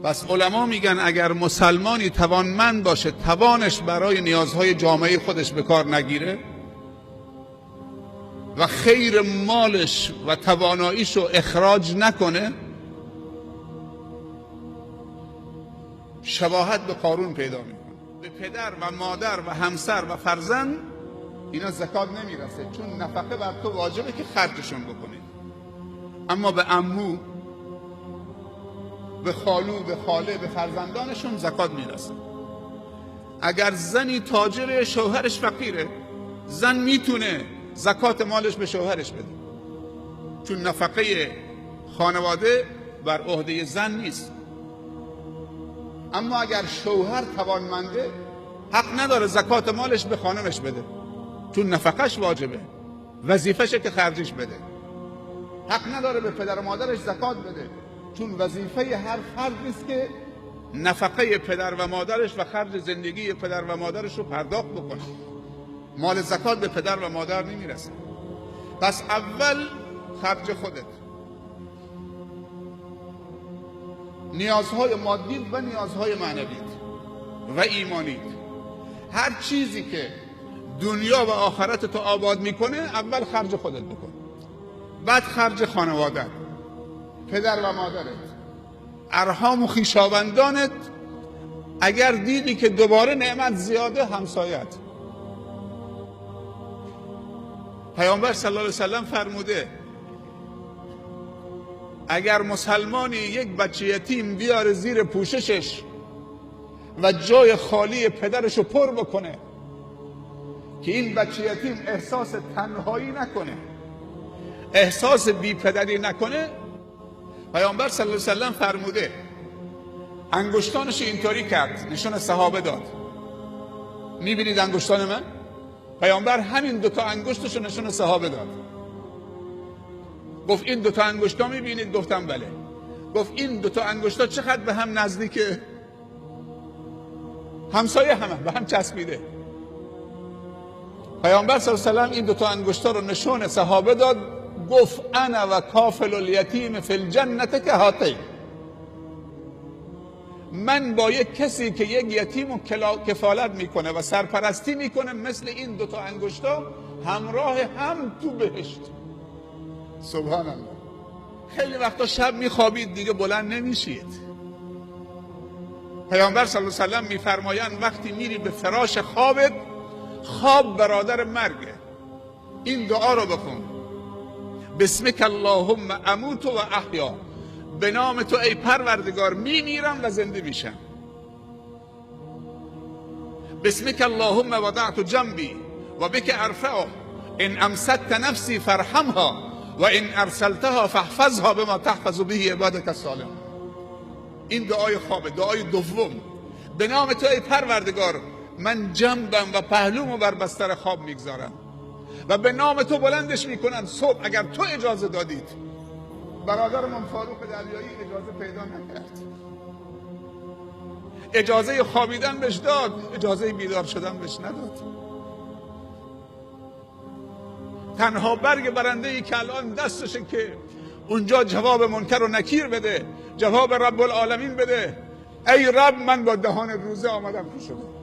پس علما میگن اگر مسلمانی توانمند باشه توانش برای نیازهای جامعه خودش به کار نگیره و خیر مالش و تواناییش رو اخراج نکنه، شباهت به قارون پیدا میکنه. به پدر و مادر و همسر و فرزند اینا زکات نمیرسه، چون نفقه بر تو واجبه که خرجشون بکنی. اما به عمو، به خالو، به خاله، به فرزندانشون زکات میرسه. اگر زنی تاجر شوهرش فقیره، زن میتونه زکات مالش به شوهرش بده، چون نفقه خانواده بر عهده زن نیست. اما اگر شوهر توانمنده، حق نداره زکات مالش به خانمش بده، چون نفقش واجبه، وظیفشه که خرجش بده. حق نداره به پدر و مادرش زکات بده، چون وظیفه هر فرد نیست که نفقه پدر و مادرش و خرج زندگی پدر و مادرش رو پرداخت بکنه. مال زکات به پدر و مادر نمیرسه. پس اول خرج خودت، نیازهای مادیت و نیازهای معنویت و ایمانیت. هر چیزی که دنیا و آخرت تو آباد میکنه اول خرج خودت بکن، بعد خرج خانوادت، پدر و مادرت، ارحام و خویشاوندانت، اگر دیدی که دوباره نعمت زیاده همسایت. پیامبر صلی الله علیه وسلم فرموده اگر مسلمانی یک بچه یتیم بیاره زیر پوششش و جای خالی پدرش رو پر بکنه که این بچه یتیم احساس تنهایی نکنه، احساس بی پدری نکنه، پیامبر صلی الله علیه وسلم فرموده انگشتانش اینطوری کرد، نشون صحابه داد. میبینید انگشتان من؟ پیامبر همین دوتا انگشتش نشون صحابه داد. گفت این دوتا انگشتا میبینید؟ گفتم بله. گفت این دوتا انگشتا چقدر به هم نزدیکه؟ همسایه همه به هم چسبیده. پیامبر صلی الله علیه و سلم این دوتا انگشتا رو نشون صحابه داد، گفت انا و کافل الیتیم فی الجنة کهاتین. من با یک کسی که یک یتیم رو کفالت میکنه و سرپرستی میکنه مثل این دوتا انگشتا همراه هم تو بهشت. سبحان الله. خیلی وقتا شب میخوابید دیگه بلند نمیشید. پیامبر صلی الله علیه و سلم میفرمایند وقتی میری به فراش خوابت، خواب برادر مرگه، این دعا رو بخون: بسمک اللهم اموت و احیا. به نام تو ای پروردگار میمیرم و زنده میشم. بسمک اللهم وضعت جنبی و بک ارفعه ان امسکت نفسی فرحمها و ان ارسلتها فاحفظها بما تحفظ به عبادك الصالحین. این دعای خوابه. دعای دوم: به نام تو ای پروردگار من جنبم و پهلومو بر بستر خواب میگذارم و به نام تو بلندش میکنم صبح اگر تو اجازه دادید. برادرمون فاروق دریایی اجازه پیدا نکرد، اجازه خوابیدن بهش داد، اجازه بیدار شدن بهش نداد. تنها برگ برنده ای که الان دستشه که اونجا جواب منکر و نکیر بده، جواب رب العالمین بده: ای رب من با دهان روزه آمدم تو شده.